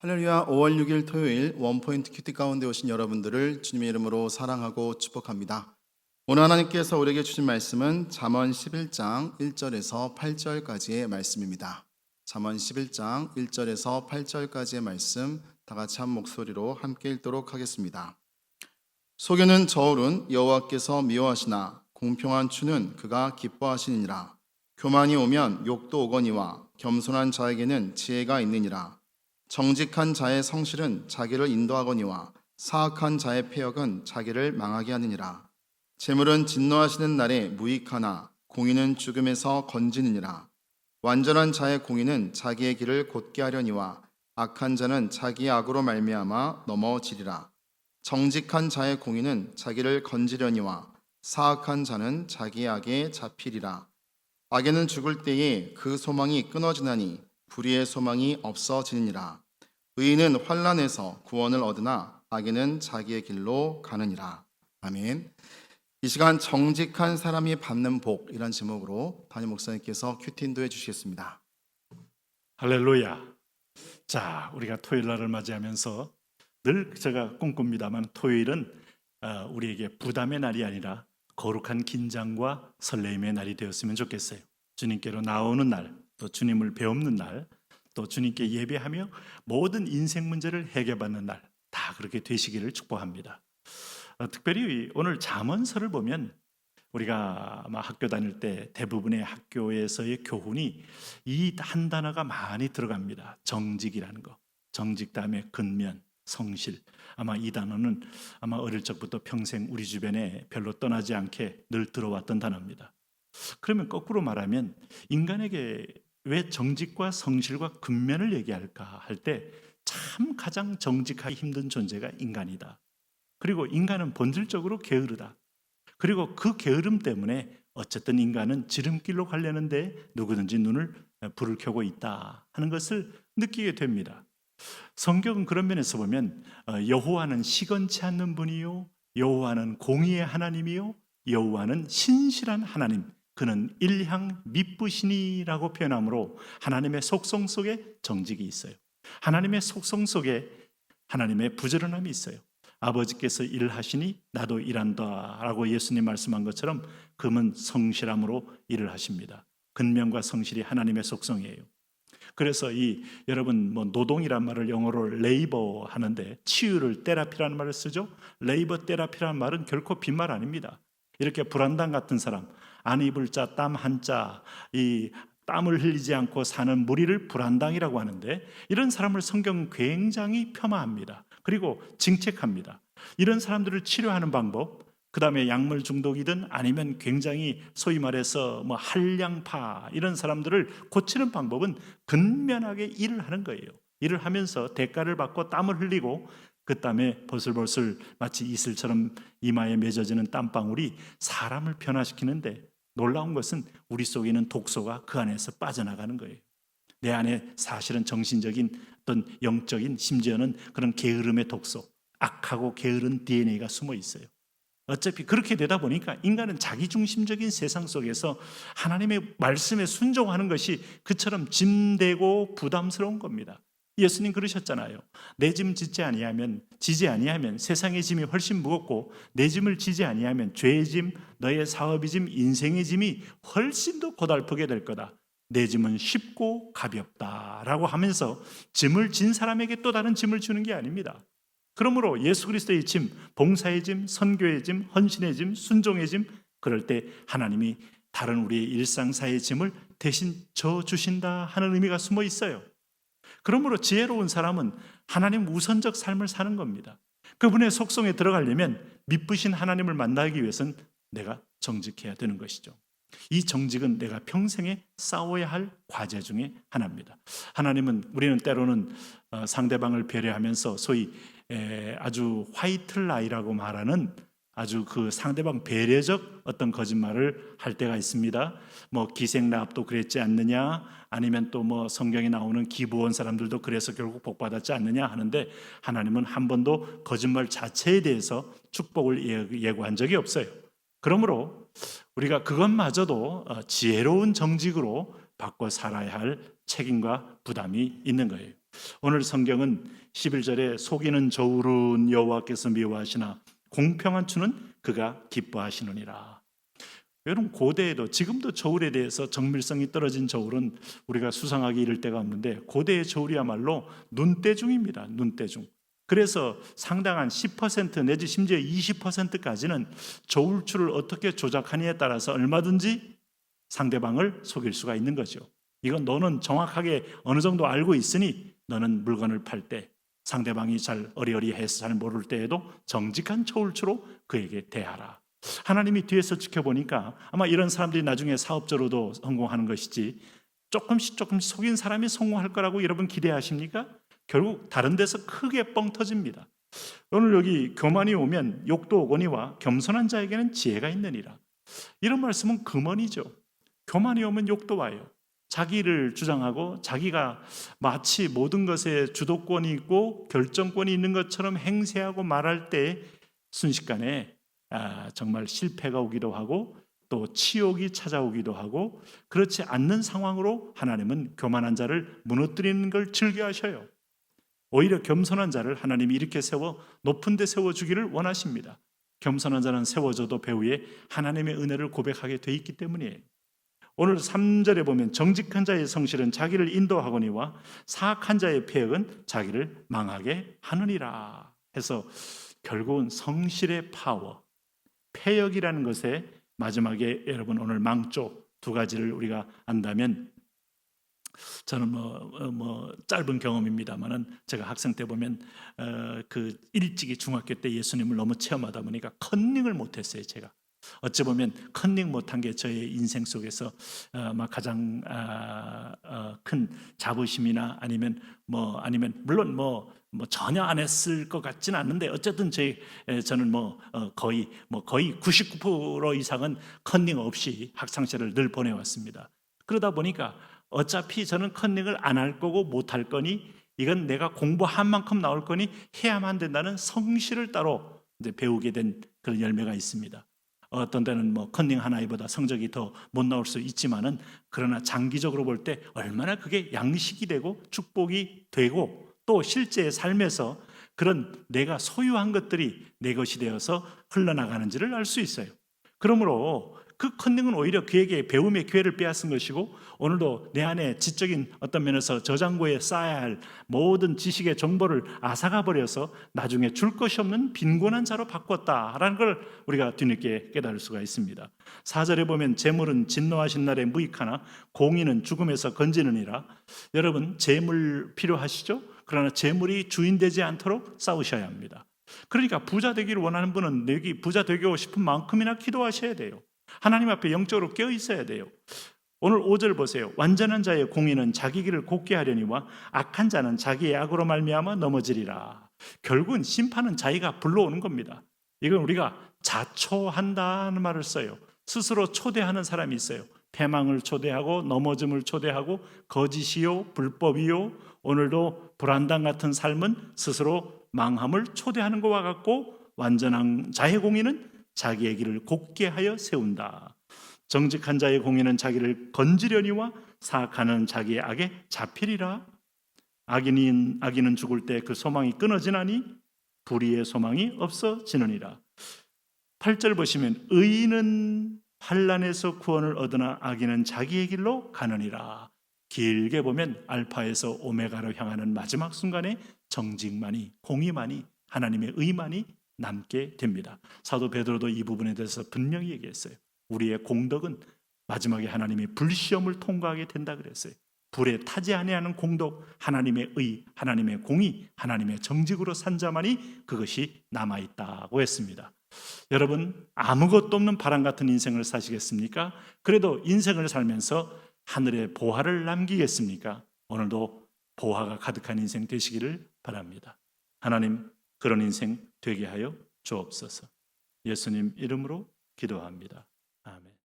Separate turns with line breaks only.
할렐루야. 5월 6일 토요일 원포인트 큐티 가운데 오신 여러분들을 주님의 이름으로 사랑하고 축복합니다. 오늘 하나님께서 우리에게 주신 말씀은 잠언 11장 1절에서 8절까지의 말씀입니다. 잠언 11장 1절에서 8절까지의 말씀 다 같이 한 목소리로 함께 읽도록 하겠습니다. 소견은 저울은 여호와께서 미워하시나 공평한 추는 그가 기뻐하시니라. 교만이 오면 욕도 오거니와 겸손한 자에게는 지혜가 있느니라. 정직한 자의 성실은 자기를 인도하거니와 사악한 자의 패역은 자기를 망하게 하느니라. 재물은 진노하시는 날에 무익하나 공의는 죽음에서 건지느니라. 완전한 자의 공의는 자기의 길을 곧게 하려니와 악한 자는 자기의 악으로 말미암아 넘어지리라. 정직한 자의 공의는 자기를 건지려니와 사악한 자는 자기의 악에 잡히리라. 악에는 죽을 때에 그 소망이 끊어지나니 불의의 소망이 없어지느니라. 의인은 환난에서 구원을 얻으나 악인은 자기의 길로 가느니라. 아멘. 이 시간 정직한 사람이 받는 복이라는 제목으로 담임 목사님께서 큐티 인도해 주시겠습니다.
할렐루야. 자, 우리가 토요일 날을 맞이하면서 늘 제가 꿈꿉니다만 토요일은 우리에게 부담의 날이 아니라 거룩한 긴장과 설레임의 날이 되었으면 좋겠어요. 주님께로 나오는 날, 또 주님을 배우는 날, 또 주님께 예배하며 모든 인생 문제를 해결받는 날, 다 그렇게 되시기를 축복합니다. 특별히 오늘 잠언서를 보면 우리가 아마 학교 다닐 때 대부분의 학교에서의 교훈이 이 한 단어가 많이 들어갑니다. 정직이라는 거. 정직 다음에 근면, 성실. 아마 이 단어는 아마 어릴 적부터 평생 우리 주변에 별로 떠나지 않게 늘 들어왔던 단어입니다. 그러면 거꾸로 말하면 인간에게 왜 정직과 성실과 근면을 얘기할까 할 때 참 가장 정직하기 힘든 존재가 인간이다. 그리고 인간은 본질적으로 게으르다. 그리고 그 게으름 때문에 어쨌든 인간은 지름길로 가려는데 누구든지 불을 켜고 있다 하는 것을 느끼게 됩니다. 성경은 그런 면에서 보면 여호와는 시건치 않는 분이요 여호와는 공의의 하나님이요 여호와는 신실한 하나님, 그는 일향 미쁘시니라고 표현하므로 하나님의 속성 속에 정직이 있어요. 하나님의 속성 속에 하나님의 부지런함이 있어요. 아버지께서 일하시니 나도 일한다 라고 예수님 말씀한 것처럼 그는 성실함으로 일을 하십니다. 근면과 성실이 하나님의 속성이에요. 그래서 여러분 노동이란 말을 영어로 레이버 하는데 치유를 테라피라는 말을 쓰죠. 레이버 테라피라는 말은 결코 빈말 아닙니다. 이렇게 불안당 같은 사람, 안 입을 자, 땀 한자, 이 땀을 흘리지 않고 사는 무리를 불안당이라고 하는데 이런 사람을 성경은 굉장히 폄하합니다. 그리고 징책합니다. 이런 사람들을 치료하는 방법, 그 다음에 약물 중독이든 아니면 굉장히 소위 말해서 한량파 이런 사람들을 고치는 방법은 근면하게 일을 하는 거예요. 일을 하면서 대가를 받고 땀을 흘리고 그 땀에 버슬버슬 마치 이슬처럼 이마에 맺어지는 땀방울이 사람을 변화시키는데 놀라운 것은 우리 속에 있는 독소가 그 안에서 빠져나가는 거예요. 내 안에 사실은 정신적인 어떤 영적인 심지어는 그런 게으름의 독소, 악하고 게으른 DNA가 숨어 있어요. 어차피 그렇게 되다 보니까 인간은 자기중심적인 세상 속에서 하나님의 말씀에 순종하는 것이 그처럼 짐되고 부담스러운 겁니다. 예수님 그러셨잖아요. 내 짐 지지 아니하면 세상의 짐이 훨씬 무겁고 내 짐을 지지 아니하면 죄의 짐, 너의 사업의 짐, 인생의 짐이 훨씬 더 고달프게 될 거다. 내 짐은 쉽고 가볍다라고 하면서 짐을 진 사람에게 또 다른 짐을 주는 게 아닙니다. 그러므로 예수 그리스도의 짐, 봉사의 짐, 선교의 짐, 헌신의 짐, 순종의 짐, 그럴 때 하나님이 다른 우리의 일상사의 짐을 대신 져주신다 하는 의미가 숨어 있어요. 그러므로 지혜로운 사람은 하나님 우선적 삶을 사는 겁니다. 그분의 속성에 들어가려면 미쁘신 하나님을 만나기 위해서는 내가 정직해야 되는 것이죠. 이 정직은 내가 평생에 싸워야 할 과제 중에 하나입니다. 우리는 때로는 상대방을 배려하면서 소위 아주 화이트 라이라고 말하는 아주 그 상대방 배려적 어떤 거짓말을 할 때가 있습니다. 기생라합도 그랬지 않느냐, 아니면 또 성경에 나오는 기브온 사람들도 그래서 결국 복받았지 않느냐 하는데 하나님은 한 번도 거짓말 자체에 대해서 축복을 예고한 적이 없어요. 그러므로 우리가 그것마저도 지혜로운 정직으로 바꿔 살아야 할 책임과 부담이 있는 거예요. 오늘 성경은 11절에 속이는 저울은 여호와께서 미워하시나 공평한 추는 그가 기뻐하시느니라. 여러분, 고대에도 지금도 저울에 대해서 정밀성이 떨어진 저울은 우리가 수상하기 이를 데가 없는데, 고대의 저울이야말로 눈대중입니다. 눈대중. 그래서 상당한 10% 내지 심지어 20%까지는 저울추를 어떻게 조작하느냐에 따라서 얼마든지 상대방을 속일 수가 있는 거죠. 이건 너는 정확하게 어느 정도 알고 있으니 너는 물건을 팔 때 상대방이 잘 어리어리해서 잘 모를 때에도 정직한 저울추로 그에게 대하라. 하나님이 뒤에서 지켜보니까 아마 이런 사람들이 나중에 사업자로도 성공하는 것이지, 조금씩 속인 사람이 성공할 거라고 여러분 기대하십니까? 결국 다른 데서 크게 뻥 터집니다. 오늘 여기 교만이 오면 욕도 오거니와 겸손한 자에게는 지혜가 있느니라. 이런 말씀은 금언이죠. 교만이 오면 욕도 와요. 자기를 주장하고 자기가 마치 모든 것에 주도권이 있고 결정권이 있는 것처럼 행세하고 말할 때 순식간에 정말 실패가 오기도 하고 또 치욕이 찾아오기도 하고, 그렇지 않는 상황으로 하나님은 교만한 자를 무너뜨리는 걸 즐겨하셔요. 오히려 겸손한 자를 하나님이 이렇게 세워 높은 데 세워주기를 원하십니다. 겸손한 자는 세워져도 배후에 하나님의 은혜를 고백하게 돼 있기 때문이에요. 오늘 3절에 보면 정직한 자의 성실은 자기를 인도하거니와 사악한 자의 폐역은 자기를 망하게 하느니라 해서, 결국은 성실의 파워, 폐역이라는 것에 마지막에 여러분 오늘 망조 두 가지를 우리가 안다면, 저는 짧은 경험입니다만은 제가 학생 때 보면 그 일찍이 중학교 때 예수님을 너무 체험하다 보니까 컨닝을 못했어요. 제가 어찌 보면 컨닝 못한 게 저의 인생 속에서 가장 큰 자부심이나 아니면 물론 전혀 안 했을 것 같지는 않는데, 어쨌든 저는 거의 99% 이상은 컨닝 없이 학창시절을 늘 보내왔습니다. 그러다 보니까 어차피 저는 컨닝을 안 할 거고 못 할 거니, 이건 내가 공부한 만큼 나올 거니 해야만 된다는 성실을 따로 이제 배우게 된 그런 열매가 있습니다. 어떤 때는 컨닝 하나보다 성적이 더 못 나올 수 있지만은, 그러나 장기적으로 볼 때 얼마나 그게 양식이 되고 축복이 되고, 또 실제의 삶에서 그런 내가 소유한 것들이 내 것이 되어서 흘러나가는지를 알 수 있어요. 그러므로 그 컨닝은 오히려 그에게 배움의 기회를 빼앗은 것이고, 오늘도 내 안에 지적인 어떤 면에서 저장고에 쌓아야 할 모든 지식의 정보를 앗아가 버려서 나중에 줄 것이 없는 빈곤한 자로 바꿨다라는 걸 우리가 뒤늦게 깨달을 수가 있습니다. 4절에 보면 재물은 진노하신 날에 무익하나 공의는 죽음에서 건지느니라. 여러분, 재물 필요하시죠? 그러나 재물이 주인 되지 않도록 싸우셔야 합니다. 그러니까 부자 되기를 원하는 분은 내기 부자 되고 싶은 만큼이나 기도하셔야 돼요. 하나님 앞에 영적으로 깨어 있어야 돼요. 오늘 5절 보세요. 완전한 자의 공의는 자기 길을 곱게 하려니와 악한 자는 자기의 악으로 말미암아 넘어지리라. 결국은 심판은 자기가 불러오는 겁니다. 이건 우리가 자초한다는 말을 써요. 스스로 초대하는 사람이 있어요. 패망을 초대하고 넘어짐을 초대하고 거짓이요 불법이요 오늘도 불안당 같은 삶은 스스로 망함을 초대하는 것과 같고, 완전한 자의 공의는 자기의 길을 곱게 하여 세운다. 정직한 자의 공의는 자기를 건지려니와 사악하는 자기의 악에 잡히리라. 악인은 죽을 때 그 소망이 끊어지나니 불의의 소망이 없어지느니라. 8절 보시면 의인은 환난에서 구원을 얻으나 악인은 자기의 길로 가느니라. 길게 보면 알파에서 오메가로 향하는 마지막 순간에 정직만이, 공의만이, 하나님의 의만이 남게 됩니다. 사도 베드로도 이 부분에 대해서 분명히 얘기했어요. 우리의 공덕은 마지막에 하나님의 불시험을 통과하게 된다 그랬어요. 불에 타지 아니하는 공덕, 하나님의 의, 하나님의 공의, 하나님의 정직으로 산 자만이 그것이 남아있다고 했습니다. 여러분, 아무것도 없는 바람 같은 인생을 사시겠습니까? 그래도 인생을 살면서 하늘의 보화를 남기겠습니까? 오늘도 보화가 가득한 인생 되시기를 바랍니다. 하나님, 그런 인생 되게 하여 주옵소서. 예수님 이름으로 기도합니다. 아멘.